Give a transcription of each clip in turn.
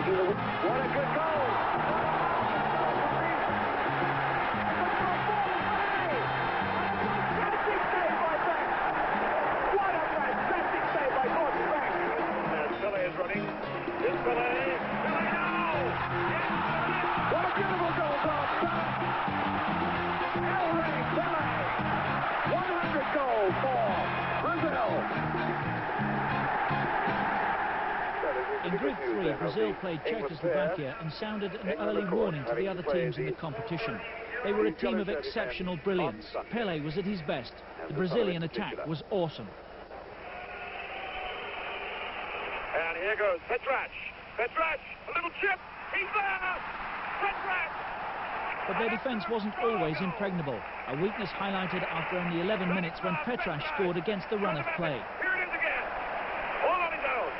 What a good goal! In Group 3, Brazil played Czechoslovakia and sounded an early warning to the other teams in the competition. They were a team of exceptional brilliance. Pelé was at his best. The Brazilian attack was awesome. And here goes Petrac. Petrac, a little chip. He's there! Petrac! But their defence wasn't always impregnable. A weakness highlighted after only 11 minutes when Petrac scored against the run of play. Here it is again. All on his own.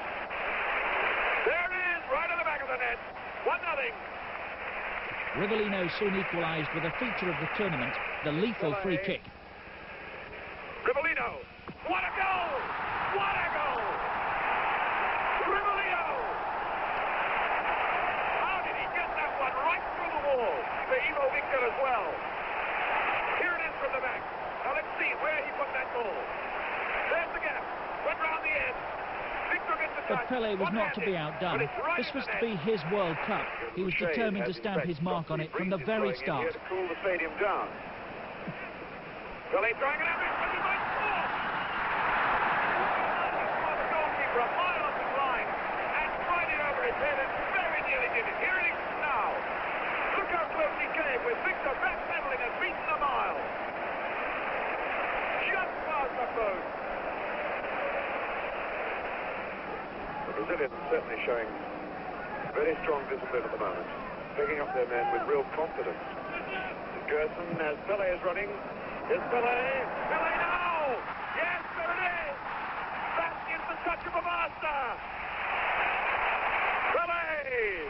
There it is, right on the back of the net. 1-0. Rivellino soon equalised with a feature of the tournament, the lethal free kick. Rivellino. What a goal! What a goal! Rivellino! How did he get that one right through the wall? For Ivo Victor as well. Here it is from the back. Now let's see where he put that ball. There's the gap. Went round the end. Victor gets the touch. But Pelé was not to be outdone. This was to be his World Cup. He was determined to stamp his mark on it from the very start. To cool the stadium down. Pelé trying it out. But he might score. The goalkeeper a mile off his line and right it over his head and very nearly did it. Here it is now. Look how close he came with Victor backpedaling and beaten a mile. Just past the post. The Brazilians certainly showing very strong discipline at the moment, picking up their men with real confidence. Gerson, as Pelé is running. Here's Pelé. Pelé now! Yes, there it is! That is the touch of a master! Pelé!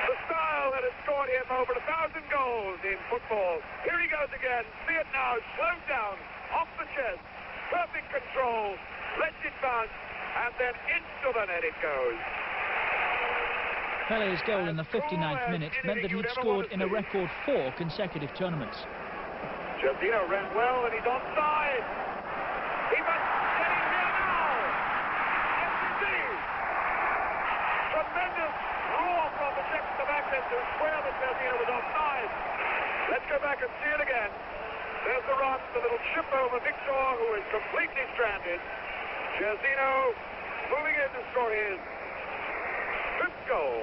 The style that has scored him over 1,000 goals in football. Here he goes again. See it now. Slowed down. Off the chest. Perfect control. Lets it bounce. And then into the net it goes. Pelé's goal in the 59th minute meant that he'd scored in a record 4 consecutive tournaments. Josino ran well and he's onside. He must get in here now. Yes, indeed. Tremendous roar from the Czechoslovakians to swear that Josino was offside. Let's go back and see it again. There's the run, the little chip over Victor, who is completely stranded. Josino moving in to score his 5th goal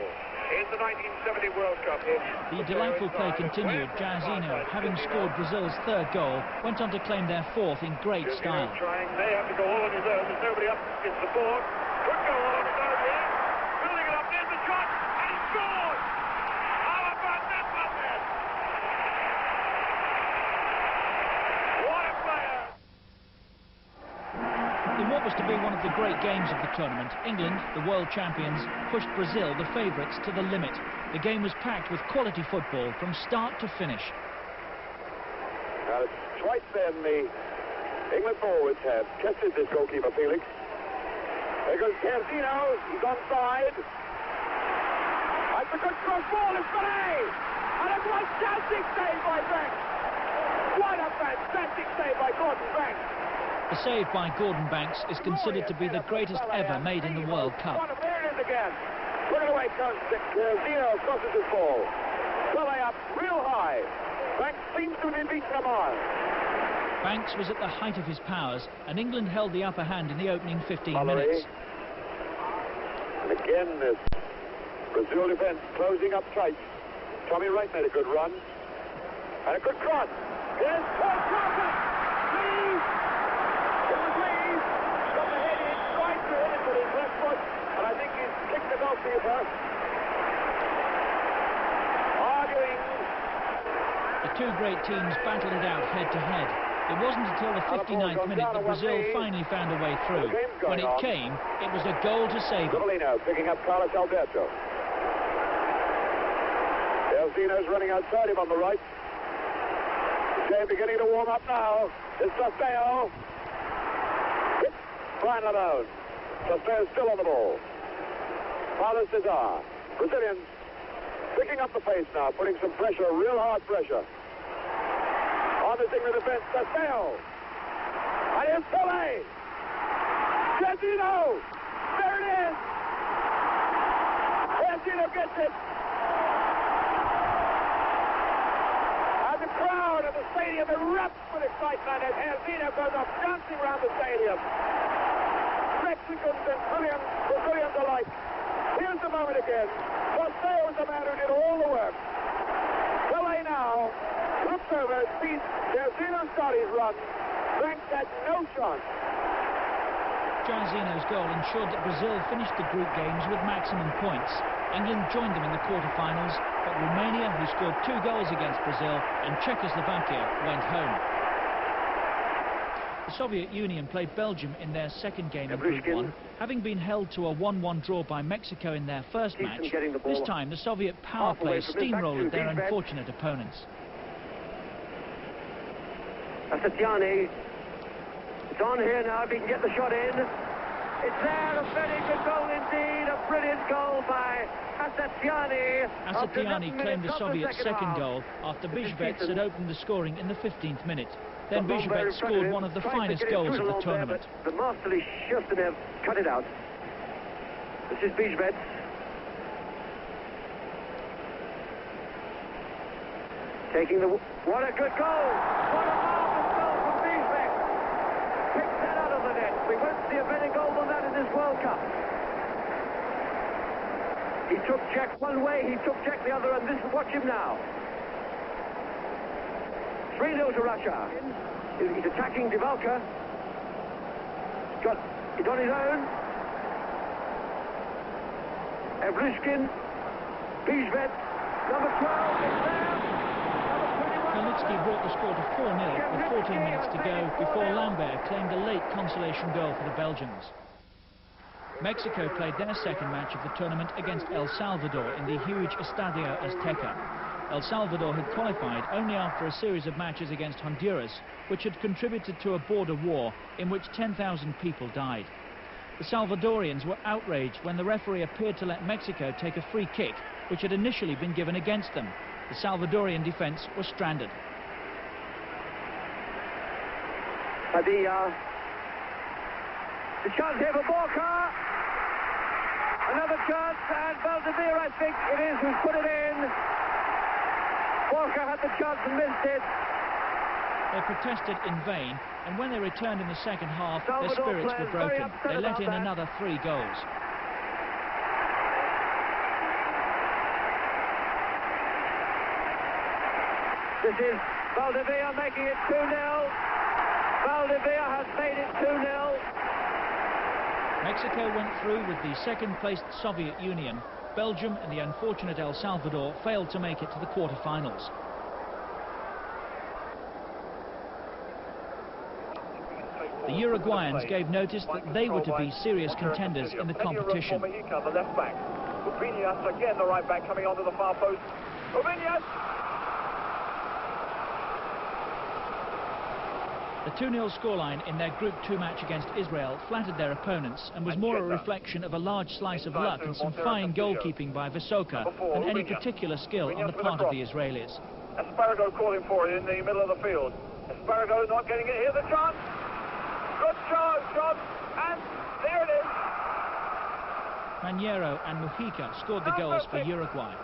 in the 1970 World Cup. The delightful play continued. Josino, having scored Brazil's 3rd goal, went on to claim their 4th in great style. Trying, they have to go all on his own. There's nobody up in support. Could go all on his own here. Building it up, there's the shot, and he scored! How about that, Martin? What a player! In what was to be one of the great games of the tournament, England, the world champions, pushed Brazil, the favourites, to the limit. The game was packed with quality football from start to finish. Now, twice then the England forwards have tested this goalkeeper, Felix. There goes Josino, he's onside. That's a good cross ball, it's Pelé! And a fantastic save by Banks! What a fantastic save by Gordon Banks! The save by Gordon Banks is considered to be the greatest ever made in the World Cup. There it is again. Put it away, Zeno crosses his ball. Pelé up real high. Banks seems to have beaten a mile. Banks was at the height of his powers, and England held the upper hand in the opening 15 minutes. And again, this Brazil defence closing up tight. Tommy Wright made a good run. And a good cross. Here's Paul Crawford. Please. It was Lees. Got the head in, tried to hit it with his left foot, and I think he's kicked the goalkeeper. Arguing. The two great teams battled it out head-to-head. It wasn't until the 59th minute that Brazil finally found a way through. When it came, it was a goal to save them. Rivellino picking up Carlos Alberto. Delzino's running outside him on the right. Jay beginning to warm up now. It's Sosteo. Brian Lamone. Sastra's still on the ball. Father Cesar. Brazilians picking up the pace now, putting some pressure, real hard pressure. Harnessing the defense, Sasteo. And here's Pele. Jazino. There it is. Jazino gets it. And the crowd at the stadium erupts with excitement as Jazino goes off dancing around the stadium. Mexicans and Brazilians alike. Here's the moment again. Sasteo was the man who did all the work. Pele now looks over, sees Jazino start his run. Frank had no chance. Jairzinho's goal ensured that Brazil finished the group games with maximum points. England joined them in the quarter-finals, but Romania, who scored 2 goals against Brazil, and Czechoslovakia went home. The Soviet Union played Belgium in their second game in Group 1, having been held to a 1-1 draw by Mexico in their first match. This time, the Soviet power play steamrolled their unfortunate opponents. Asatiani. It's on here now, if he can get the shot in. It's there, a very good goal indeed, a brilliant goal by Asatiani. Asatiani claimed the Soviets' second goal after Bijvets had opened the scoring in the 15th minute. Then Bijvets scored one of the finest goals of the tournament. The masterly Shustanev cut it out. This is Bijvets. Taking the... What a good goal! What a marvelous goal from Bijvets! Picks that out of the net. We won't see a better goal than that in this World Cup. He took Czech one way, he took Czech the other, and this, watch him now. 3-0 to Russia. He's attacking Divalka. He's on his own. Evrushkin. Bijvets. Number 12 is there. Kalitsky brought the score to 4-0 with 14 minutes to go before Lambert claimed a late consolation goal for the Belgians. Mexico played their second match of the tournament against El Salvador in the huge Estadio Azteca. El Salvador had qualified only after a series of matches against Honduras, which had contributed to a border war in which 10,000 people died. The Salvadorians were outraged when the referee appeared to let Mexico take a free kick, which had initially been given against them. The Salvadorian defence was stranded. The chance here for Borja. Another chance, and Valdivia, I think it is, who's put it in. Borja had the chance and missed it. They protested in vain, and when they returned in the second half, their spirits were broken. They let in another 3 goals. This is Valdivia making it 2-0. Valdivia has made it 2-0. Mexico went through with the second-placed Soviet Union. Belgium and the unfortunate El Salvador failed to make it to the quarter-finals. The Uruguayans gave notice that they were to be serious contenders in the competition. The left back. Urbinias again, the right back coming onto the far post. Urbinias! The 2-0 scoreline in their Group 2 match against Israel flattered their opponents and was more a reflection of a large slice of luck and some fine goalkeeping by Visoka than any particular skill on the part of the Israelis. Esparrago calling for it in the middle of the field. Esparrago not getting it. Here's a chance. Good shot, and there it is. Maniero and Mujica scored the goals for Uruguay.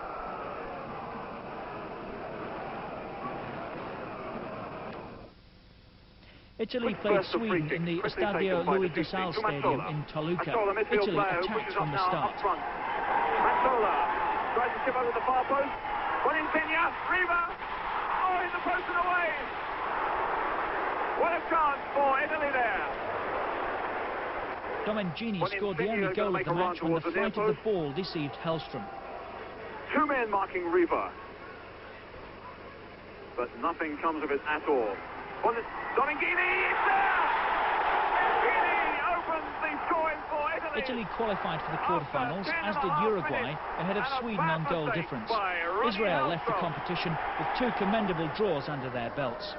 Italy played Sweden in the Estadio Luis de Sal Stadium in Toluca. Italy attacked from the start. Mazzola tries to chip over the far post. Running Peña, Riva. Oh, in the post and away. What a chance for Italy there. Domengini scored the only goal of the match when the flight of the ball deceived Hellström. 2 men marking Riva. But nothing comes of it at all. Domengini is there! Domengini opens the scoring for Italy. Italy qualified for the quarterfinals, as did Uruguay, ahead of Sweden on goal difference. Israel left the competition with 2 commendable draws under their belts.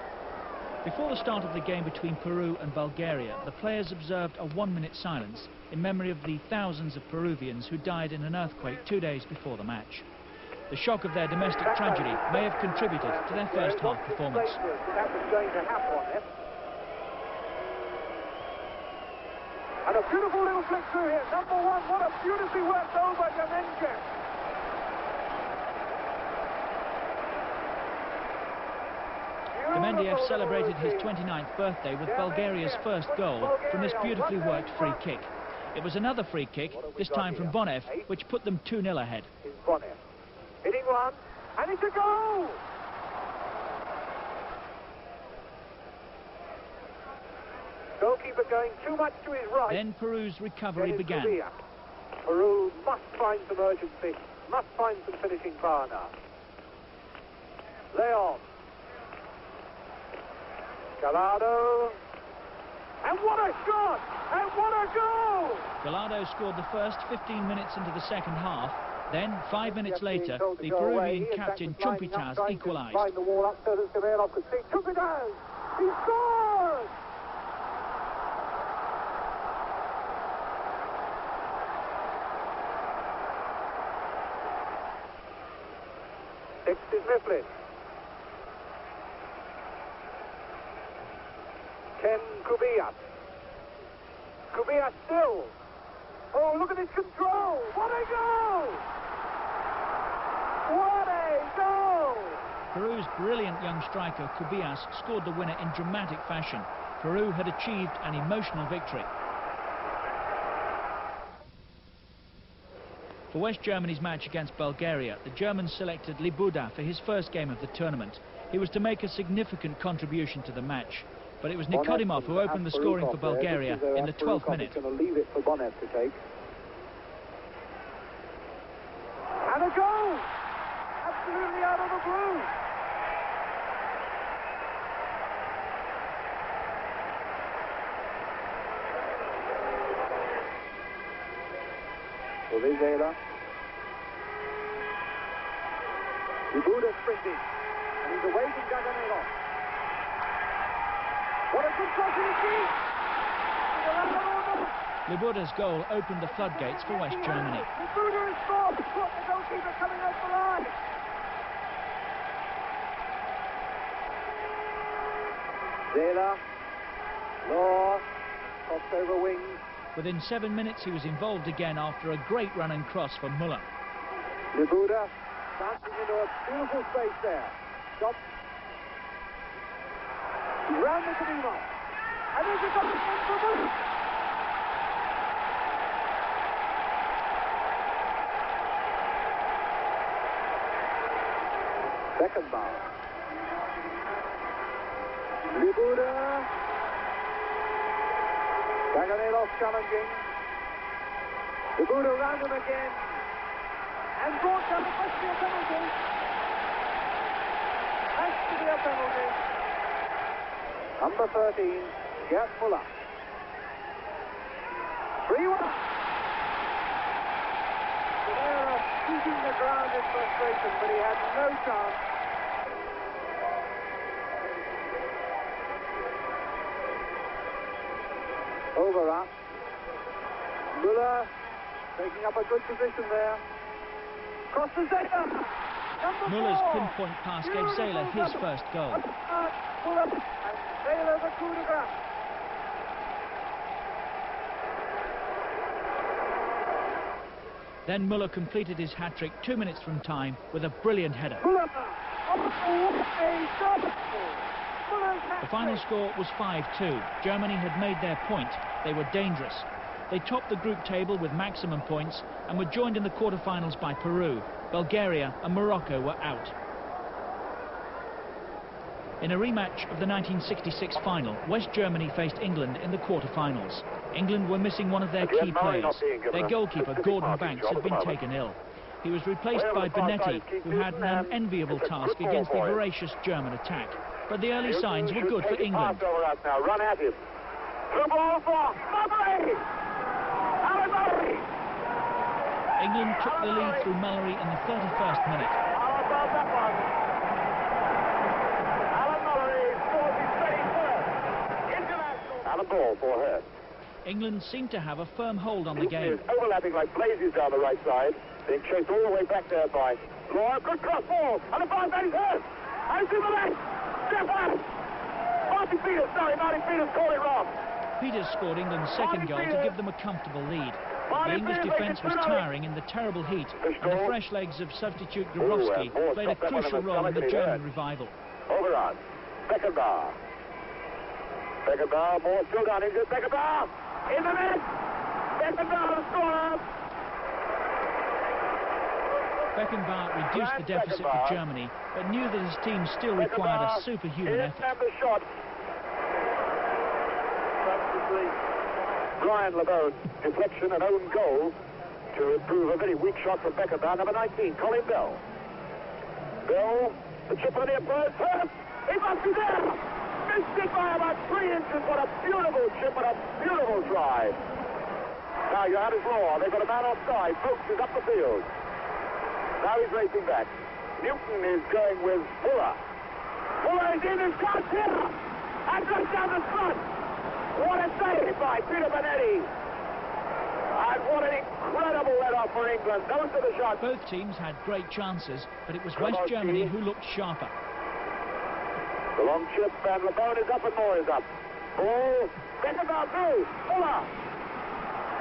Before the start of the game between Peru and Bulgaria, the players observed a 1-minute silence in memory of the thousands of Peruvians who died in an earthquake 2 days before the match. The shock of their domestic tragedy may have contributed to their first half performance. That was going to happen on them. And a beautiful little flick through here. Number one, what a beautifully worked over Yamenje. Demendiev celebrated his 29th birthday with Bulgaria's first goal from this beautifully worked free kick. It was another free kick, this time from Bonev, which put them 2-0 ahead. Bonev hitting one, and it's a goal! Goalkeeper going too much to his right. Then Peru's recovery began. Peru must find some urgency, must find some finishing power now. Leon. Gallardo. And what a shot! And what a goal! Gallardo scored the first 15 minutes into the second half. Then, 5 minutes later, the Peruvian captain Chumpitas equalised. Line the wall up so that Severov could see. Chumpitas! He scored! Next is Mifflin. Ken Kubiak. Kubiak still. Oh, look at his control. What a goal! What a goal! Peru's brilliant young striker Kubias scored the winner in dramatic fashion. Peru had achieved an emotional victory. For West Germany's match against Bulgaria, the Germans selected Libuda for his first game of the tournament. He was to make a significant contribution to the match. But it was Nikodimov who opened the scoring for Bulgaria in the 12th minute. Going to leave it for Bonev to take. And a goal! Absolutely out of the blue! Vizela. Libuda sprinting. And he's away from Gaganelov. What a good cross in the deep! Libuda's goal opened the floodgates for West Germany. Libuda has scored! Look, the goalkeeper coming off the line! Zela. Law. Crossed over wings. Within 7 minutes, he was involved again after a great run and cross from Müller. Libuda dancing into a beautiful space there. Stop. Round the Kadima. And there's a double for Müller. Beckenbauer. Libuda. Gaganelov challenging. Libuda round him again. And brought down. It must be a penalty. Has to be a penalty. Number 13, Gerd Müller. 3-1. Severa beating the ground in frustration, but he had no chance. Overup. Müller taking up a good position there. Cross to Zela. Müller's pinpoint pass gave Zela his first goal. Müller and Zela the coup de grace. Then Müller completed his hat-trick 2 minutes from time with a brilliant header. Müller. The final score was 5-2. Germany had made their point. They were dangerous. They topped the group table with maximum points and were joined in the quarter-finals by Peru. Bulgaria and Morocco were out. In a rematch of the 1966 final, West Germany faced England in the quarter-finals. England were missing one of their key players. Their goalkeeper, Gordon Banks, had been taken ill. He was replaced by Bonetti, who had an unenviable task against the voracious German attack. But the early signs were good for England. Run at him. Through ball for Mullery! Alan Mullery! England took the lead through Mullery in the 31st minute. How about that one? Alan Mullery scores his 34th And a ball for her. England seemed to have a firm hold on the Newton game. is overlapping like blazes down the right side, being chased all the way back there by Laura. Good cross ball, and the ball that is hers. And to the left, step out. Martin Peters called it wrong. Peters scored England's second goal to give them a comfortable lead. But the English defence was tiring in the terrible heat, and the fresh legs of substitute Grabowski played a crucial role in the German revival. Overrun. Beckenbauer. Beckenbauer, more still down. Injured Beckenbauer. In the net. Beckenbauer scored. Beckenbauer reduced the deficit for Germany, but knew that his team still required a superhuman effort. The shot. Brian Lebone, deflection and own goal to improve a very weak shot from Beckenbauer. Number 19, Colin Bell. Bell, the chip on the approach. It must be there. Missed it by about 3 inches. What a beautiful chip and a beautiful drive. Now Johannes Law, they've got a man offside. Folks is up the field. Now he's racing back. Newton is going with Fuller. Fuller is in his shot here. And goes down the front. What a save by Peter Bonetti. And what an incredible let-off for England. Those are the shots. Both teams had great chances, but it was West Germany who looked sharper. The long chip, and Lebone is up and Moore is up. Ball, Beckenbauer through. Fuller.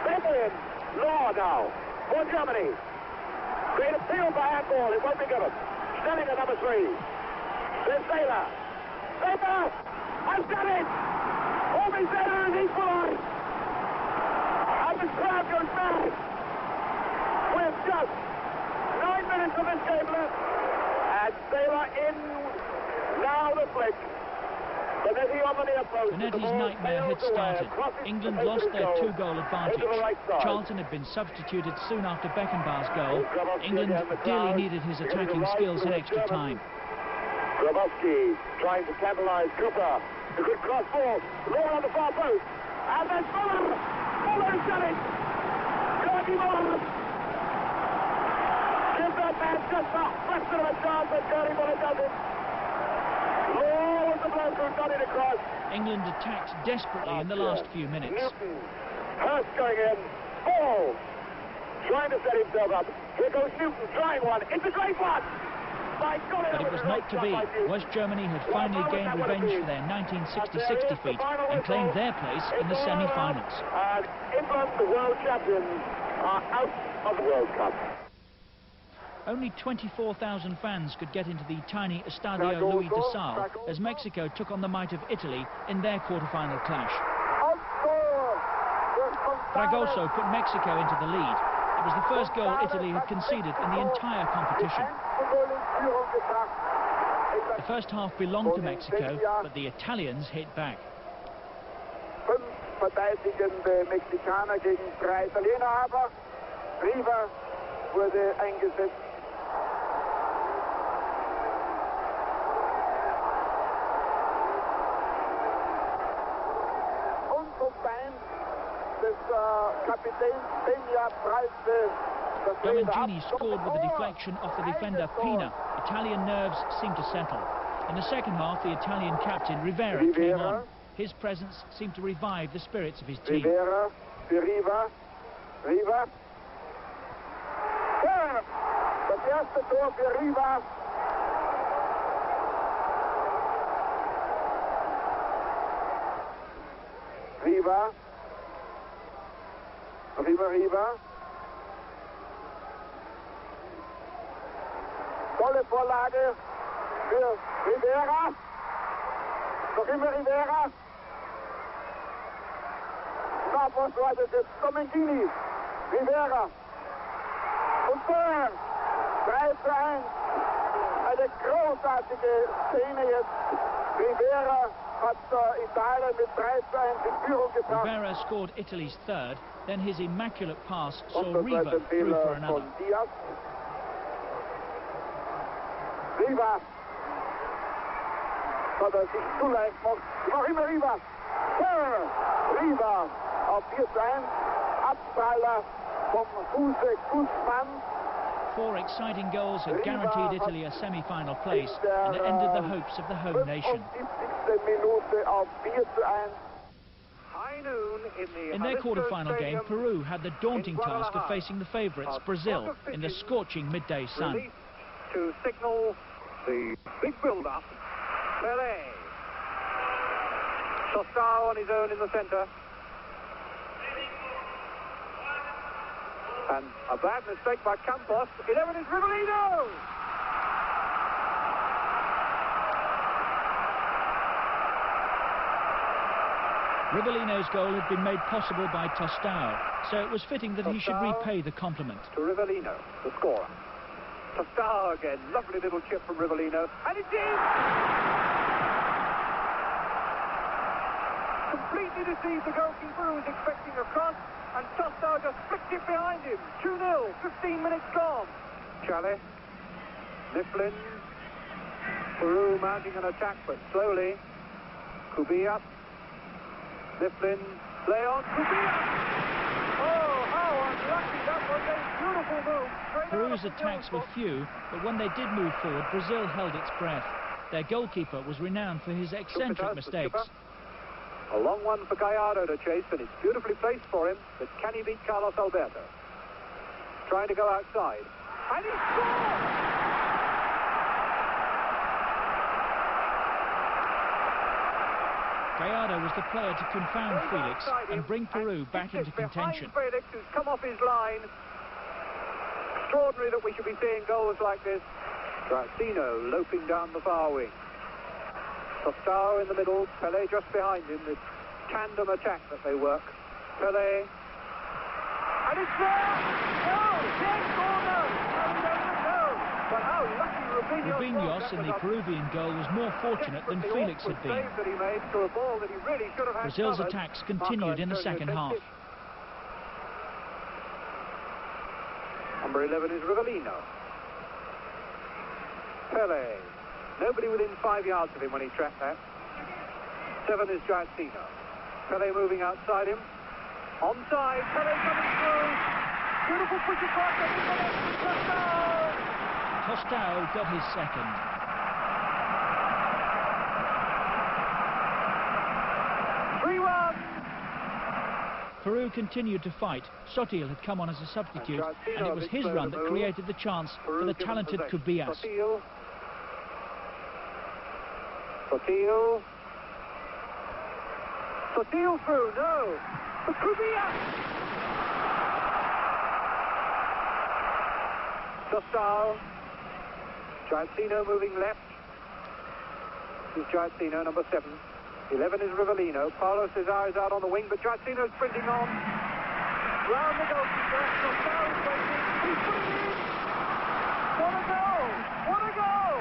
Bethlehem. Law now for Germany. Great appeal by handball. It won't be given. Stelling at number 3. There's Saylor. Saylor has done it. Almost there is equalised. And the crowd goes mad. With just 9 minutes of this game left. And Saylor in. Now the flick. Bonetti on the near post. Bonetti's nightmare had started. England lost their 2-goal advantage. Charlton had been substituted soon after Beckenbauer's goal. England dearly needed his attacking skills in extra time. Grabowski trying to catalyse Cooper. A good cross ball. Law on the far post. And then Fuller. Fuller's done it. Georgie Muller. Give that man just a fraction of a chance, but Georgie Muller does it. Law was the bloke who got it across. England attacked desperately in the last few minutes. Newton. Hurst going in. Ball. Trying to set himself up. Here goes Newton trying one. It's a great one. But it was not to be. West Germany had finally gained revenge for their 1966 defeat and claimed their place in the semi-finals. And England, the world champions, are out of the World Cup. Only 24,000 fans could get into the tiny Estadio Luis de Sal as Mexico took on the might of Italy in their quarter-final clash. Fragoso put Mexico into the lead. It was the first goal Italy had conceded in the entire competition. The first half belonged to Mexico, but the Italians hit back. 5 verteidigende Mexikaner gegen 3 Italiener, aber Riva wurde eingesetzt. Und vom Bein des Kapitäns Peña prallte das Domengini scored with a deflection off the defender Pina. Italian nerves seemed to settle. In the second half, the Italian captain Rivera came on. His presence seemed to revive the spirits of his team. Rivera, Riva. Das erste Tor für Riva. Riva. Tolle Vorlage für Rivera. Noch immer Rivera. Na, was war das jetzt? Domengini. Rivera. Und Tor. 3:1. Eine großartige Szene jetzt. Rivera hat Italien mit 3:1 in Führung gebracht. Rivera scored Italy's third, then his immaculate pass saw Riva through for another. Riva. Hat er sich zu leicht gemacht. Noch immer Riva. Riva auf 4:1. Abpraller vom Fuße Guzman. 4 exciting goals had guaranteed Italy a semi-final place and ended the hopes of the home nation. 75. Minute auf 4:1. In their quarter-final game, Peru had the daunting task of facing the favourites, Brazil, in the scorching midday sun. To signal the big build-up. Pelé. Tostao on his own in the centre. And a bad mistake by Campos. 11 is Rivellino! Rivellino's goal had been made possible by Tostao, so it was fitting that he should repay the compliment. To Rivellino, the scorer. Tostao again, lovely little chip from Rivellino, and it's in! Completely deceived the goalkeeper who was expecting a cross, and Tostao just flicked it behind him. 2-0, 15 minutes gone. Chalet, Mifflin, Peru mounting an attack, but slowly. Kubia, Mifflin, Leon, Kubia! Oh, how unlucky, that was a beautiful move. Peru's attacks were few, but when they did move forward, Brazil held its breath. Their goalkeeper was renowned for his eccentric mistakes. A long one for Gallardo to chase, and it's beautifully placed for him, but can he beat Carlos Alberto? Trying to go outside. And he scored! Gallardo was the player to confound Felix and bring Peru back into contention. Felix, who's come off his line. Extraordinary that we should be seeing goals like this. Grazzino loping down the far wing. Tostao in the middle, Pelé just behind him, this tandem attack that they work. Pelé. And it's there! No! Yes or no? No! But how lucky Rubinhos in the Peruvian goal was more fortunate than Felix had been. Brazil's attacks continued in the second half. Number 11 is Rivellino. Pelé. Nobody within 5 yards of him when he trapped that. 7 is Giacchino. Pelé moving outside him. Onside. Pelé coming through. Beautiful push across. Tostao got his second. Peru continued to fight. Sotil had come on as a substitute, and it was his run that created the chance for the talented Kubias. Sotil through, no! But Kubias! Tostao. Giacchino moving left. This is Giacchino, number 7. 11 is Rivellino. Paulo Cesar is out on the wing, but Giacchino's sprinting on. Round the goalkeeper. Tostao is waiting. He's putting it in. What a goal! What a goal!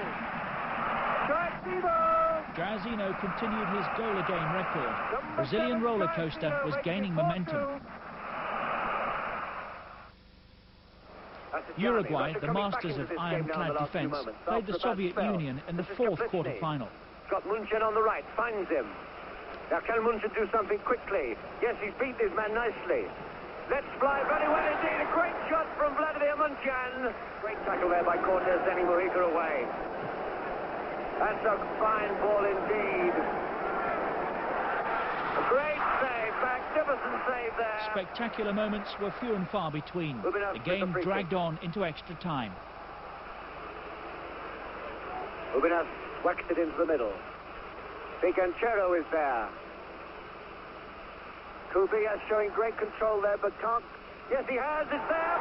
Giacchino! Grazzino continued his goal-a-game record. Brazilian roller coaster was gaining momentum. Uruguay, the masters of iron-clad defence, played the Soviet Union in the fourth quarter-final. Got Munchen on the right, finds him. Now can Munchen do something quickly? Yes, he's beat this man nicely. Let's fly very well indeed. A great shot from Vladimir Munchen. Great tackle there by Cortez, sending Mujica away. That's a fine ball indeed. A great save, magnificent save there. Spectacular moments were few and far between. The game dragged on into extra time. Rubinas whacks it into the middle. Picanchero is there. Kubias showing great control there, but can't. Yes, he has. It's there.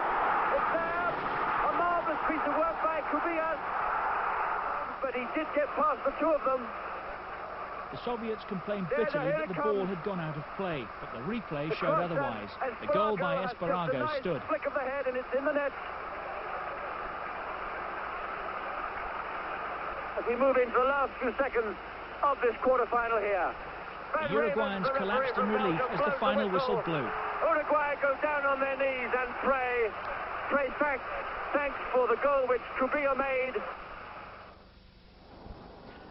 It's there. A marvellous piece of work by Kubias. But he did get past the two of them. The Soviets complained bitterly that the ball had gone out of play, but the replay showed otherwise. The goal by Esparago stood. Flick of the head, and it's in the net. As we move into the last few seconds of this quarter-final here. The Uruguayans collapsed in relief as the final whistle blew. Uruguay go down on their knees and pray thanks for the goal which Trubilla made.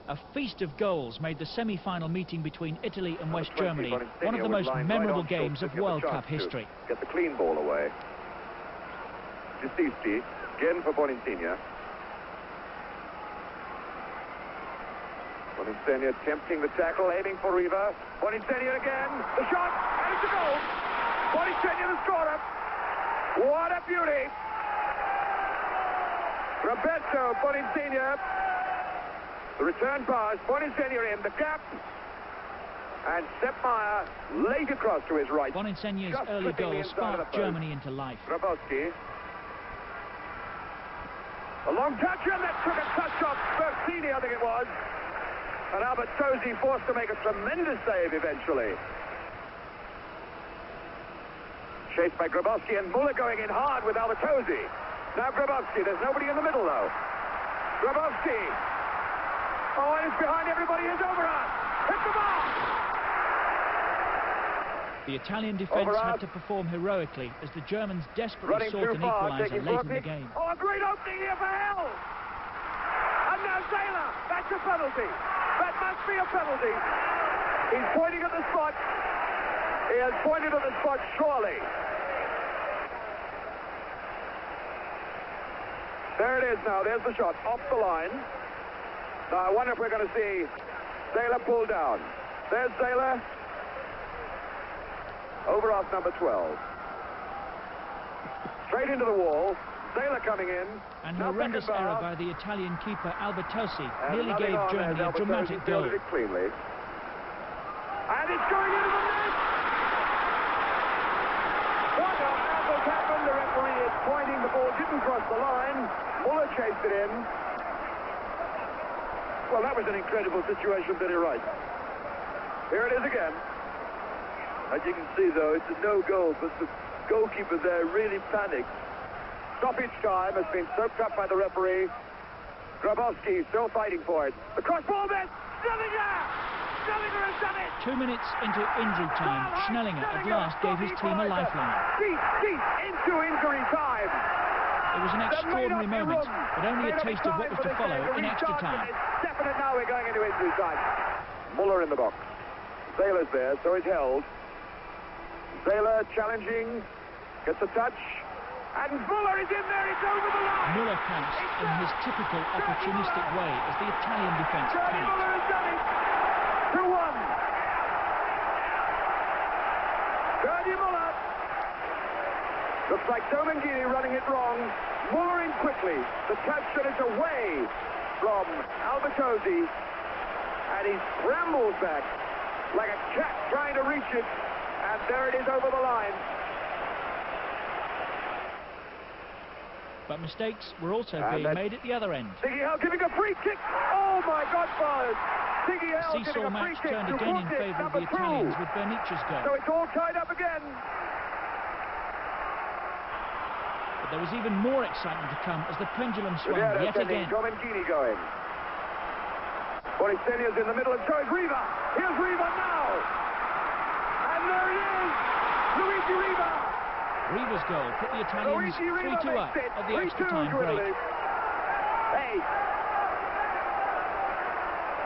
A feast of goals made the semi-final meeting between Italy and West Germany one of the most memorable games of World Cup history. Get the clean ball away. Disisti, again for Boninsigna. Boninsegna attempting the tackle, aiming for Riva. Boninsegna again, the shot, and it's a goal. Boninsegna the scorer. What a beauty. Roberto Boninsegna. The return pass, Boninsegna in the gap. And Sepp Maier laid across to his right. Boninsegna's early goal sparked Germany into life. Grabowski. A long touch, and that took a touch off Bersini, I think it was. And Albertozzi forced to make a tremendous save eventually. Chased by Grabowski, and Muller going in hard with Albertozzi. Now Grabowski, there's nobody in the middle though. Grabowski. Oh, and it's behind everybody, is Overarch. Hit the ball! The Italian defence had to perform heroically as the Germans desperately sought an equaliser late in the game. Oh, a great opening here for Hell! And now Zayla! That's a penalty! That must be a penalty! He's pointing at the spot. He has pointed at the spot, surely. There it is now. There's the shot. Off the line. Now, I wonder if we're going to see Zayla pull down. There's Zayla. Over off number 12. Straight into the wall. Zayla coming in. An horrendous error by the Italian keeper Albertozzi nearly gave Germany a dramatic goal. It cleanly. And it's going into the net! What on earth has happened? The referee is pointing. The ball didn't cross the line. Muller chased it in. Well, that was an incredible situation, Billy Wright. Here it is again. As you can see, though, it's a no-goal, but the goalkeeper there really panicked. Stoppage time has been soaked up by the referee. Grabowski still fighting for it. The cross ball then! Schnellinger! Schnellinger has done it! 2 minutes into injury time, Schnellinger at last gave his team a lifeline. Deep into injury time! It was an extraordinary moment, but only a taste of what was to follow in extra time. It's definite now we're going into injury time. Muller in the box. Zayla's there, so he's held. Zayla challenging, gets a touch, and Muller is in there, it's over the line! Muller counts in his typical opportunistic way as the Italian defence panicked. Muller has done it! 2-1! Gerdie Muller! Looks like Domengini running it wrong. Muller in quickly. The touch, and it's away from Albertozzi. And he scrambles back like a cat trying to reach it. And there it is over the line. But mistakes were also being made at the other end. Siggy Hell giving a free kick. Oh my God, Buzz. Siggy Hell The seesaw match turned again in favour of the Italians with Bernicci's goal. So it's all tied up again. But there was even more excitement to come as the pendulum swung yet again. Domengini going. Boninsegna's in the middle, and so is Riva. Here's Riva now. And there it is. Luigi Riva. Riva's goal put the Italians 3-2 up at the extra time break. Hey.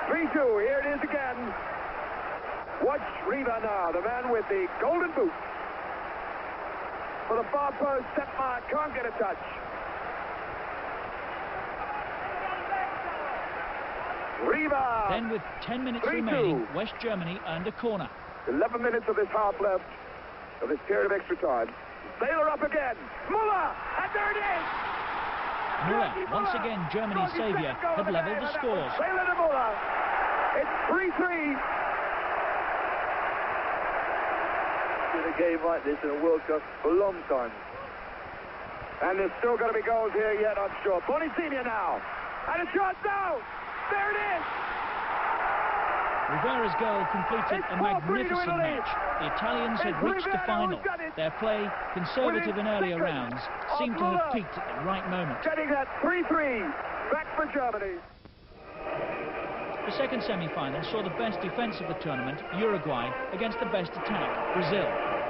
3-2. Here it is again. Watch Riva now, the man with the golden boot. For the far post, Sepp Maier can't get a touch. Riva! Then with 10 minutes remaining, West Germany earned a corner. 11 minutes of this half left, of this period of extra time. Zayla up again. Muller! And there it is! Muller, once again Germany's saviour, had levelled the scores. Zayla to Muller. It's 3-3. In a game like this in a World Cup for a long time. And there's still going to be goals here yet, I'm sure. Boninsegna now. And a shot now. There it is. Rivera's goal completed a magnificent match. The Italians had reached the final. Their play, conservative in earlier rounds, seemed to have peaked at the right moment. Getting that 3-3 back for Germany. The second semi-final saw the best defence of the tournament, Uruguay, against the best attack, Brazil.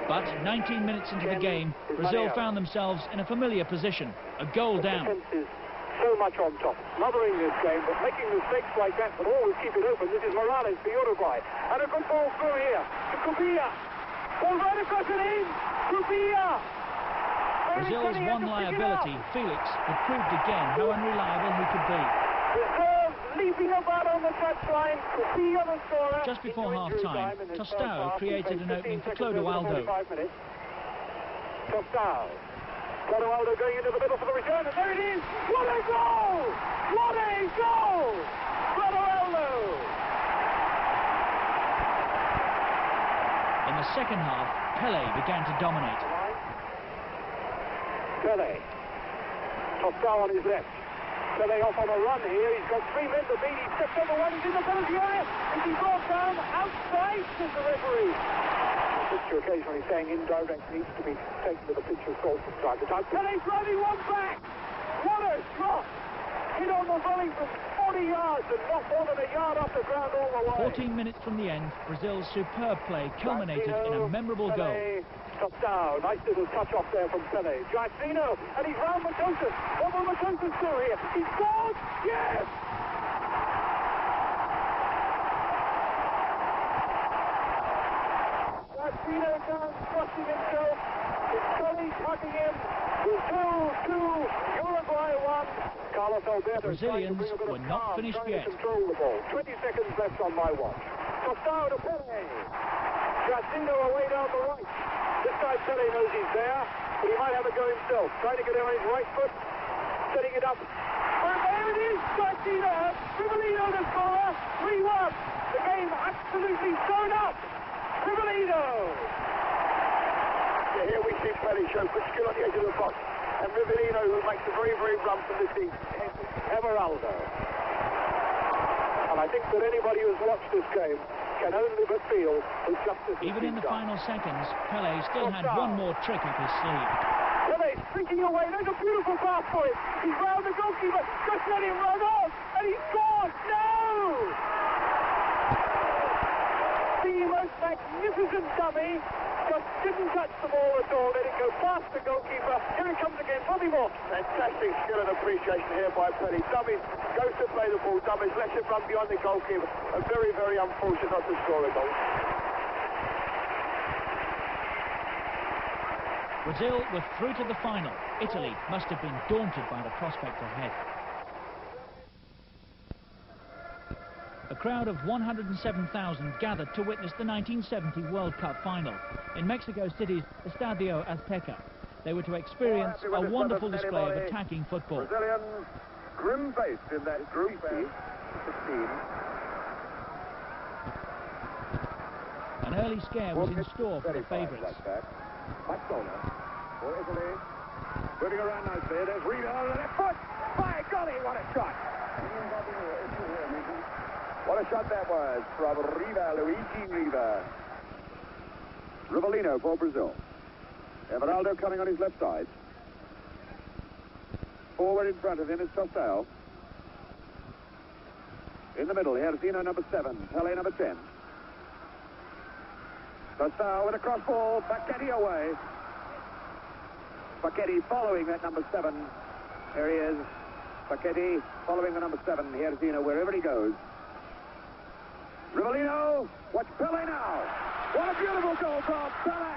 But 19 minutes into the game, Brazil found themselves in a familiar position, a goal down. So much on top, smothering this game, but making mistakes like that, but always keep it open. This is Morales for Uruguay. And a good ball through here to Cubilla. Ball right across the lane. Cubilla. Brazil's one liability, Felix, had proved again how unreliable he could be. Deserves leaping about on the touchline to see on the scorer. Just before half-time, Tostão created an opening for Clodoaldo. Tostão. Clodoaldo going into the middle for the return, and there it is! What a goal! What a goal! Clodoaldo! In the second half, Pelé began to dominate. Pelé. Tostão on his left. Pelé off on a run here. He's got 3 men to beat. He stepped over one. He's in the penalty area. Is he brought down? Outside, says the referee. The picture occasionally saying indirect needs to be taken to the picture source from time to time. Pelé driving one back. What a shot! Hit on the volley from 40 yards and not more than a yard off the ground all the way. 14 minutes from the end, Brazil's superb play culminated in a memorable goal. Tostão, nice little touch off there from Pelé. Giacchino, and he's round Matosas. What will Matosas do here? He scored! Yes! Giacchino down, thrusting himself. His colleagues hugging him. Brazil 2, Uruguay 1. Carlos Alberto. The Brazilians were not finished yet. Control the ball. 20 seconds left on my watch. Tostão to Pelé. Giacchino away down the right. This time Pelé knows he's there, but he might have a go himself. Trying to get on his right foot, setting it up. And there it is, Giacchino. Rivellino the scorer. 3-1. The game absolutely thrown up. Rivellino. Yeah, here we see Pelé show good skill on the edge of the box. And Rivellino, who makes a very, very run from the deep. Everaldo. And I think that anybody who's watched this game can only but feel with justice. Even in the final seconds, Pelé still had one more trick up his sleeve. Pelé streaking away. There's a beautiful pass for him. He's round the goalkeeper. Just let him run on. And he scored. No! The most magnificent dummy. Just didn't touch the ball at all. Let it go past the goalkeeper. Here it comes again. Bobby Moore. Fantastic skill and appreciation here by Pelé. Dummies goes to play the ball. Dummies lets it run beyond the goalkeeper. A very, very unfortunate not to score a goal. Brazil were through to the final. Italy must have been daunted by the prospect ahead. A crowd of 107,000 gathered to witness the 1970 World Cup final. In Mexico City's Estadio Azteca, they were to experience a wonderful display of attacking football. Brazilians grim-faced in that Group B, 16. An early scare was in store for the favourites. Mazzola for Italy. Moving around nicely. There's Rita on the left foot. By golly, what a shot! What a shot that was from Riva, Luigi Riva. Rivellino for Brazil. Everaldo coming on his left side. Forward in front of him is Tostão. In the middle, Hercino number 7, Pelé number 10. Tostão with a cross ball, Facchetti away. Facchetti following that number 7. There he is. Facchetti following the number 7, Hercino, wherever he goes. Rivellino, watch Pelé now. What a beautiful goal from Pelé.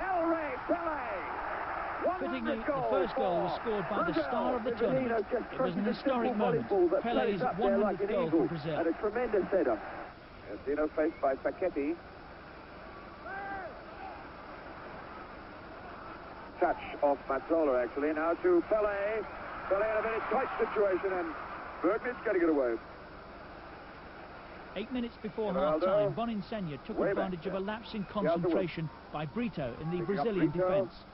El Rey Pelé. Fittingly, the first goal was scored by the star of the tournament. It was an historic moment. Pelé's 100th goal for Brazil. And a tremendous header. Hercino faced by Facchetti. Touch off Mazzola, actually. Now to Pelé. Pelé in a very tight situation, and Bergman's going to get away. 8 minutes before half-time, Boninsegna took advantage of a lapse in concentration by Brito in the Brazilian defence.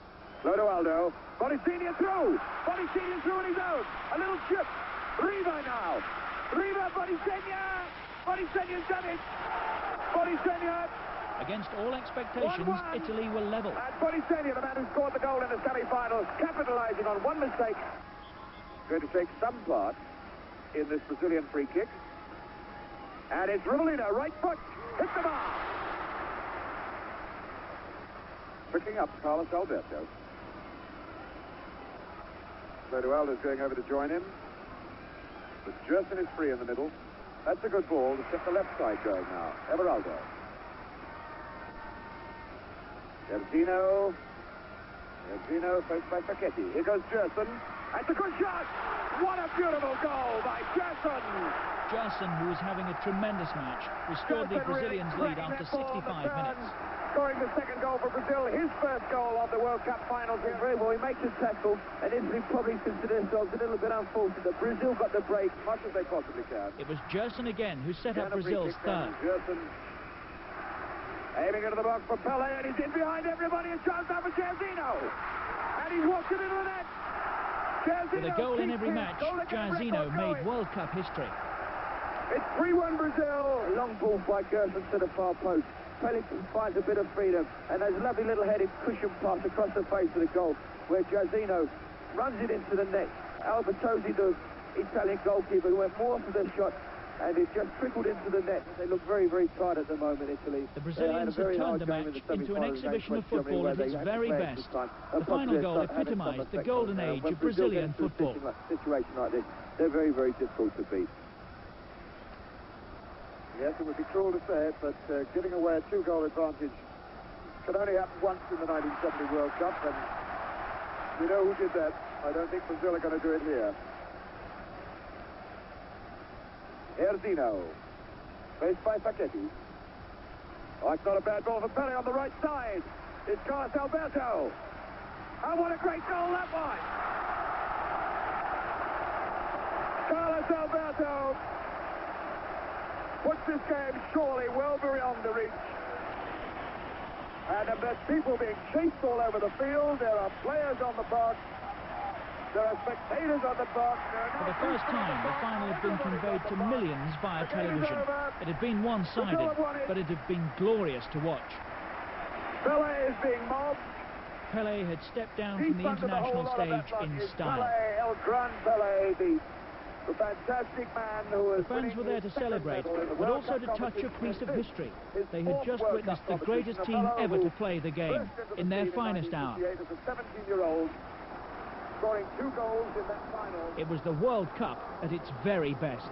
Clodoaldo. Boninsegna through. Boninsegna through on his own. A little chip. Riva now. Riva, Boninsegna. Boninsegna's done it. Boninsegna. Against all expectations, Italy were level. And Boninsegna, the man who scored the goal in the semi-final, capitalising on one mistake. Going to take some part in this Brazilian free kick. And it's Rivellino, right foot, hit the bar. Picking up Carlos Alberto. Clodoaldo's going over to join him. But Jerson is free in the middle. That's a good ball to set the left side going now. Everaldo. Hercino faced by Facchetti. Here goes Jerson. That's a good shot. what a beautiful goal by Gerson. Gerson, who was having a tremendous match, restored the Brazilians' lead after 65 minutes. Scoring the second goal for Brazil, his first goal of the World Cup finals. Very well, he makes a tackle, and Italy probably consider themselves a little bit unfortunate. Brazil got the break as much as they possibly can. It was Gerson again who set up Brazil's third. Gerson aiming into the box for Pele, and he's in behind everybody. A chance now for Jairzinho, and he's walked it into the net. With a goal in every match, Jairzinho made World Cup history. It's 3-1 Brazil. A long ball by Gerson to the far post. Pele finds a bit of freedom, and there's a lovely little headed cushion pass across the face of the goal, where Jairzinho runs it into the net. Albertosi, the Italian goalkeeper, went more for the shot, and it just trickled into the net. They look very, very tired at the moment, Italy. The Brazilians have turned the match into an exhibition of football at its very best. The final goal epitomised the golden age of Brazilian football. In a situation like this, they're very, very difficult to beat. Yes, it would be cruel to say it, but giving away a 2-goal advantage could only happen once in the 1970 World Cup, and we know who did that. I don't think Brazil are going to do it here. Jairzinho, faced by Facchetti. Oh, it's not a bad ball for Pele on the right side. It's Carlos Alberto. Oh, what a great goal that was! Carlos Alberto puts this game surely well beyond the reach. And there's people being chased all over the field. There are players on the park. There are spectators on the park. For the first time, the final had been conveyed to millions via television. It had been one-sided, but it had been glorious to watch. Pele is being mobbed. Pele had stepped down from the international stage in style. Pele, El Gran Pele, the fantastic man who was... The fans were there to celebrate, but also to touch a piece of history. They had just witnessed the greatest team ever to play the game, in their finest hour. As a 17-year-old, scoring 2 goals in that final. It was the World Cup at its very best.